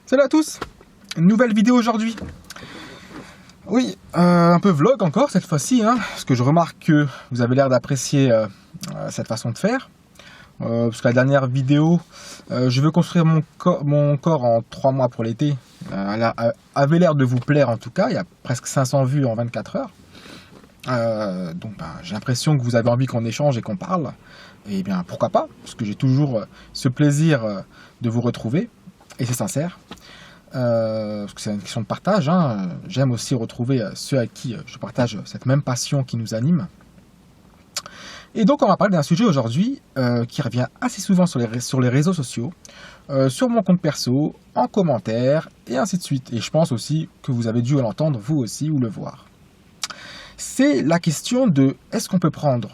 Salut à tous, une nouvelle vidéo aujourd'hui. Oui, un peu vlog encore cette fois-ci, parce que je remarque que vous avez l'air d'apprécier cette façon de faire. Parce que la dernière vidéo, je veux construire mon corps en 3 mois pour l'été, avait l'air de vous plaire en tout cas, il y a presque 500 vues en 24 heures. Donc j'ai l'impression que vous avez envie qu'on échange et qu'on parle. Et bien pourquoi pas, parce que j'ai toujours ce plaisir de vous retrouver. Et c'est sincère, parce que c'est une question de partage. J'aime aussi retrouver ceux avec qui je partage cette même passion qui nous anime. Et donc on va parler d'un sujet aujourd'hui qui revient assez souvent sur les réseaux sociaux, sur mon compte perso, en commentaire, et ainsi de suite. Et je pense aussi que vous avez dû l'entendre vous aussi ou le voir. C'est la question de est-ce qu'on peut prendre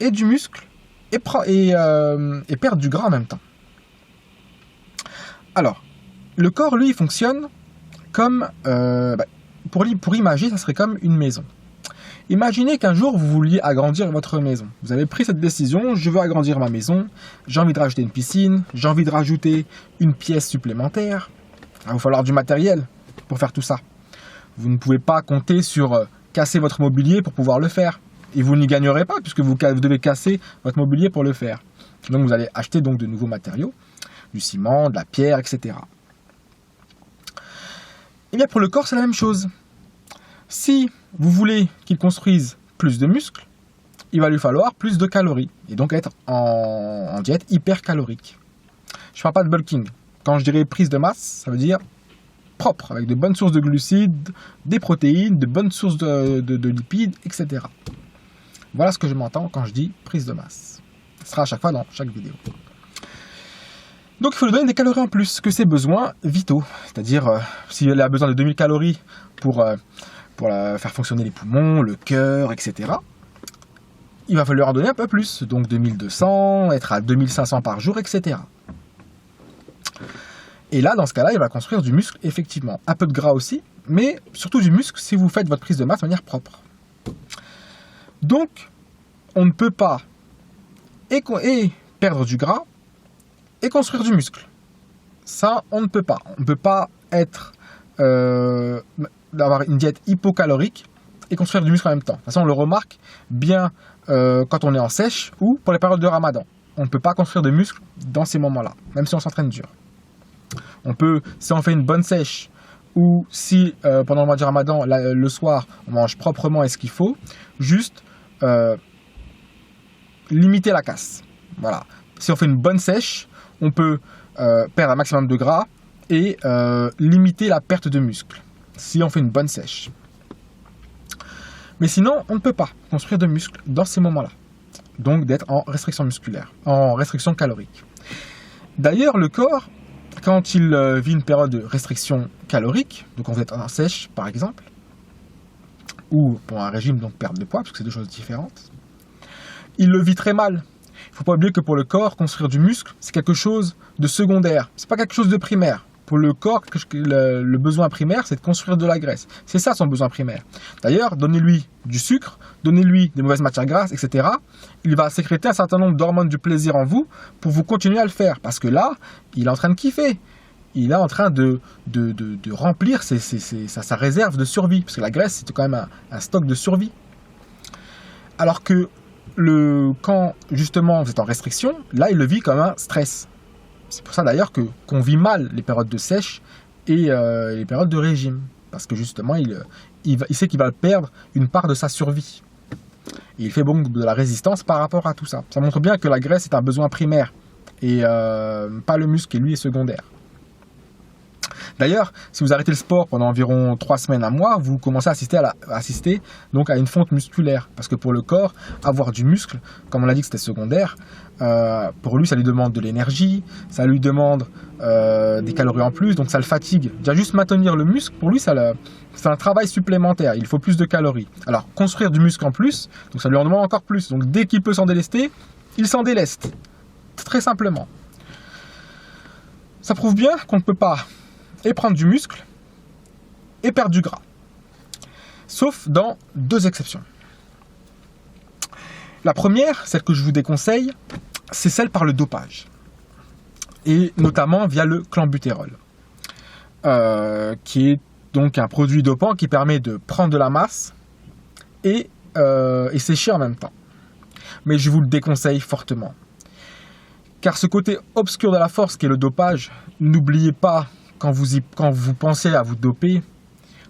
et du muscle et perdre du gras en même temps. Alors, le corps, lui, fonctionne comme... pour imager, ça serait comme une maison. Imaginez qu'un jour, vous vouliez agrandir votre maison. Vous avez pris cette décision, je veux agrandir ma maison, j'ai envie de rajouter une piscine, j'ai envie de rajouter une pièce supplémentaire. Il va vous falloir du matériel pour faire tout ça. Vous ne pouvez pas compter sur casser votre mobilier pour pouvoir le faire. Et vous n'y gagnerez pas, puisque vous devez casser votre mobilier pour le faire. Donc vous allez acheter donc de nouveaux matériaux. Du ciment, de la pierre, etc. Et bien pour le corps, c'est la même chose. Si vous voulez qu'il construise plus de muscles, il va lui falloir plus de calories, et donc être en diète hypercalorique. Je ne parle pas de bulking. Quand je dirais prise de masse, ça veut dire propre, avec de bonnes sources de glucides, des protéines, de bonnes sources de lipides, etc. Voilà ce que je m'entends quand je dis prise de masse. Ce sera à chaque fois dans chaque vidéo. Donc il faut lui donner des calories en plus que ses besoins vitaux. C'est-à-dire, s'il a besoin de 2000 calories pour faire fonctionner les poumons, le cœur, etc., il va falloir en donner un peu plus. Donc 2200, être à 2500 par jour, etc. Et là, dans ce cas-là, il va construire du muscle, effectivement. Un peu de gras aussi, mais surtout du muscle si vous faites votre prise de masse de manière propre. Donc, on ne peut pas et perdre du gras et construire du muscle. Ça, on ne peut pas. On ne peut pas avoir une diète hypocalorique et construire du muscle en même temps. De toute façon, on le remarque bien quand on est en sèche ou pour les périodes de ramadan. On ne peut pas construire de muscle dans ces moments-là, même si on s'entraîne dur. On peut, si on fait une bonne sèche, ou si pendant le mois du ramadan, le soir, on mange proprement et ce qu'il faut, juste limiter la casse. Voilà. Si on fait une bonne sèche, on peut perdre un maximum de gras et limiter la perte de muscle, si on fait une bonne sèche. Mais sinon, on ne peut pas construire de muscle dans ces moments-là. Donc d'être en restriction musculaire, en restriction calorique. D'ailleurs, le corps, quand il vit une période de restriction calorique, donc quand vous êtes en sèche par exemple, ou pour un régime, donc perte de poids, parce que c'est deux choses différentes, il le vit très mal. Il ne faut pas oublier que pour le corps, construire du muscle, c'est quelque chose de secondaire. Ce n'est pas quelque chose de primaire. Pour le corps, le besoin primaire, c'est de construire de la graisse. C'est ça son besoin primaire. D'ailleurs, donnez-lui du sucre, donnez-lui des mauvaises matières grasses, etc. Il va sécréter un certain nombre d'hormones du plaisir en vous pour vous continuer à le faire. Parce que là, il est en train de kiffer. Il est en train de remplir sa réserve de survie. Parce que la graisse, c'est quand même un stock de survie. Alors que quand justement vous êtes en restriction, là il le vit comme un stress. C'est pour ça d'ailleurs qu'on vit mal les périodes de sèche et les périodes de régime. Parce que justement il sait qu'il va perdre une part de sa survie. Et il fait donc de la résistance par rapport à tout ça. Ça montre bien que la graisse est un besoin primaire et pas le muscle qui lui est secondaire. D'ailleurs, si vous arrêtez le sport pendant environ 3 semaines, 1 mois, vous commencez à assister donc à une fonte musculaire. Parce que pour le corps, avoir du muscle, comme on l'a dit que c'était secondaire, pour lui, ça lui demande de l'énergie, ça lui demande des calories en plus, donc ça le fatigue. Déjà, juste maintenir le muscle, pour lui, c'est un travail supplémentaire. Il faut plus de calories. Alors, construire du muscle en plus, donc ça lui en demande encore plus. Donc, dès qu'il peut s'en délester, il s'en déleste. Très simplement. Ça prouve bien qu'on ne peut pas et prendre du muscle et perdre du gras. Sauf dans 2 exceptions. La première, celle que je vous déconseille, c'est celle par le dopage. Et notamment via le clenbutérol. qui est donc un produit dopant qui permet de prendre de la masse et sécher en même temps. Mais je vous le déconseille fortement. Car ce côté obscur de la force qui est le dopage, n'oubliez pas quand vous pensez à vous doper,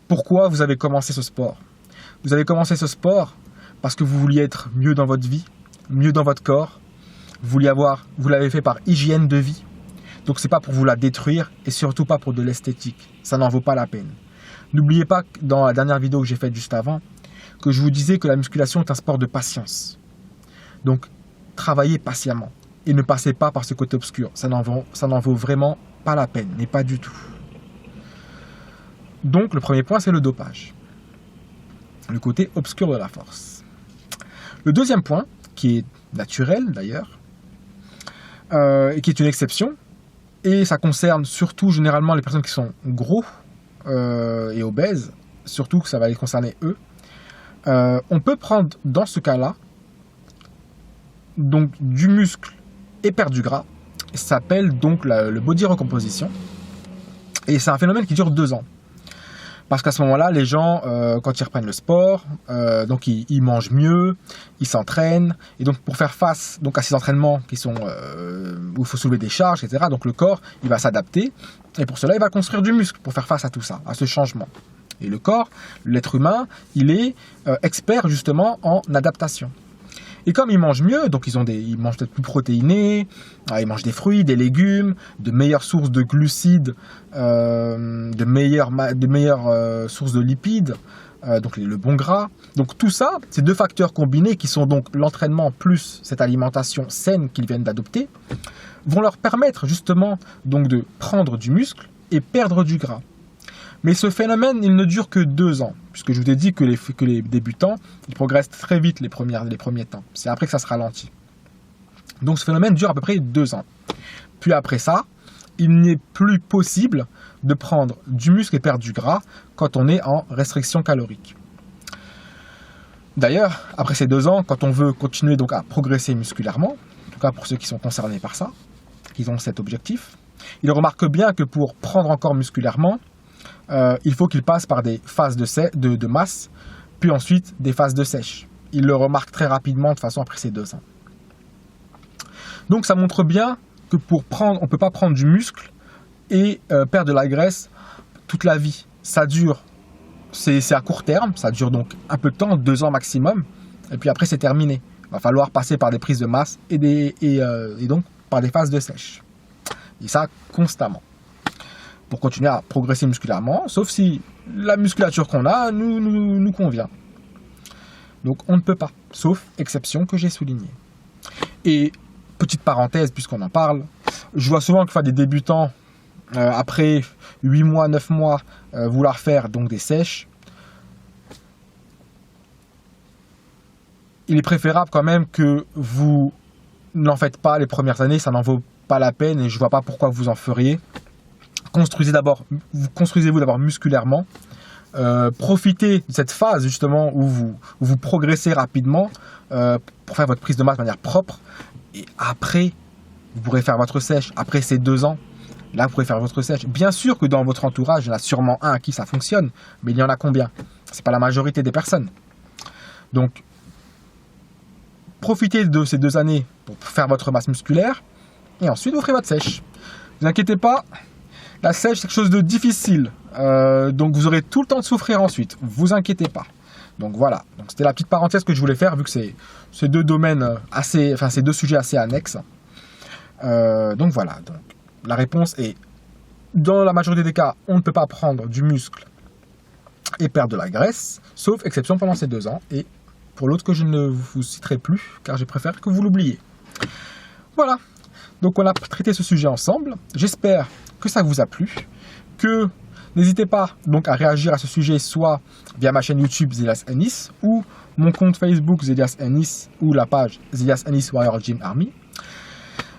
pourquoi vous avez commencé ce sport. Vous avez commencé ce sport parce que vous vouliez être mieux dans votre vie, mieux dans votre corps. Vous l'avez fait par hygiène de vie. Donc c'est pas pour vous la détruire et surtout pas pour de l'esthétique. Ça n'en vaut pas la peine. N'oubliez pas que dans la dernière vidéo que j'ai faite juste avant, que je vous disais que la musculation est un sport de patience. Donc travaillez patiemment et ne passez pas par ce côté obscur. Ça n'en vaut vraiment pas la peine, mais pas du tout. Donc le premier point, c'est le dopage. Le côté obscur de la force. Le deuxième point, qui est naturel d'ailleurs, et qui est une exception, et ça concerne surtout généralement les personnes qui sont gros et obèses, surtout que ça va les concerner eux. On peut prendre dans ce cas-là donc du muscle et perdre du gras. Ça s'appelle donc le body recomposition, et c'est un phénomène qui dure 2 ans. Parce qu'à ce moment-là, les gens, quand ils reprennent le sport, donc ils mangent mieux, ils s'entraînent, et donc pour faire face donc à ces entraînements qui sont où il faut soulever des charges, etc. Donc le corps, il va s'adapter, et pour cela, il va construire du muscle pour faire face à tout ça, à ce changement. Et le corps, l'être humain, il est expert justement en adaptation. Et comme ils mangent mieux, donc ils mangent peut-être plus protéinés, ils mangent des fruits, des légumes, de meilleures sources de glucides, de meilleures sources de lipides, donc le bon gras. Donc tout ça, ces 2 facteurs combinés qui sont donc l'entraînement plus cette alimentation saine qu'ils viennent d'adopter, vont leur permettre justement donc de prendre du muscle et perdre du gras. Mais ce phénomène, il ne dure que 2 ans, puisque je vous ai dit que les débutants, ils progressent très vite les premiers temps. C'est après que ça se ralentit. Donc ce phénomène dure à peu près 2 ans. Puis après ça, il n'est plus possible de prendre du muscle et perdre du gras quand on est en restriction calorique. D'ailleurs, après ces 2 ans, quand on veut continuer donc à progresser musculairement, en tout cas pour ceux qui sont concernés par ça, qui ont cet objectif, ils remarquent bien que pour prendre encore musculairement, il faut qu'il passe par des phases de masse, puis ensuite des phases de sèche. Il le remarque très rapidement de toute façon après ces 2 ans. Donc ça montre bien que on ne peut pas prendre du muscle et perdre de la graisse toute la vie. Ça dure, c'est à court terme, ça dure donc un peu de temps, 2 ans maximum, et puis après c'est terminé. Il va falloir passer par des prises de masse et donc par des phases de sèche. Et ça constamment. Pour continuer à progresser musculairement, sauf si la musculature qu'on a nous convient. Donc on ne peut pas, sauf exception que j'ai soulignée. Et petite parenthèse, puisqu'on en parle, je vois souvent que des débutants, après 8 mois, 9 mois, vouloir faire donc des sèches. Il est préférable quand même que vous n'en faites pas les premières années, ça n'en vaut pas la peine et je ne vois pas pourquoi vous en feriez. Construisez-vous d'abord musculairement, profitez de cette phase justement où vous progressez rapidement pour faire votre prise de masse de manière propre, et après vous pourrez faire votre sèche. Après ces 2 ans, là vous pourrez faire votre sèche. Bien sûr que dans votre entourage, il y en a sûrement un à qui ça fonctionne, mais il y en a combien? C'est pas la majorité des personnes. Donc profitez de ces 2 années pour faire votre masse musculaire, et ensuite vous ferez votre sèche. Ne vous inquiétez pas. La sèche, c'est quelque chose de difficile, donc vous aurez tout le temps de souffrir ensuite, vous inquiétez pas. Donc voilà, donc c'était la petite parenthèse que je voulais faire, vu que c'est 2 domaines c'est 2 sujets assez annexes. Donc voilà, donc la réponse est, dans la majorité des cas, on ne peut pas prendre du muscle et perdre de la graisse, sauf exception pendant ces 2 ans, et pour l'autre que je ne vous citerai plus, car je préfère que vous l'oubliez. Voilà, donc on a traité ce sujet ensemble, j'espère que ça vous a plu, que n'hésitez pas donc à réagir à ce sujet soit via ma chaîne YouTube Zelias Ennis ou mon compte Facebook Zelias Ennis ou la page Zelias Ennis Warrior Gym Army.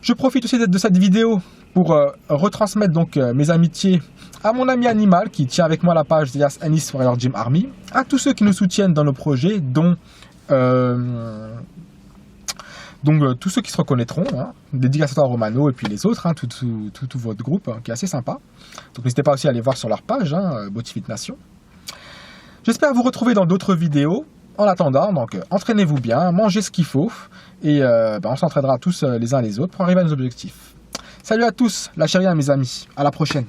Je profite aussi de cette vidéo pour retransmettre donc mes amitiés à mon ami Animal qui tient avec moi la page Zelias Ennis Warrior Gym Army, à tous ceux qui nous soutiennent dans nos projets, dont Donc tous ceux qui se reconnaîtront, hein, dédicace à toi Romano et puis les autres, hein, tout votre groupe hein, qui est assez sympa. Donc n'hésitez pas aussi à aller voir sur leur page, hein, Botifit Nation. J'espère vous retrouver dans d'autres vidéos. En attendant, donc entraînez-vous bien, mangez ce qu'il faut et on s'entraînera tous les uns les autres pour arriver à nos objectifs. Salut à tous, lâchez rien mes amis, à la prochaine.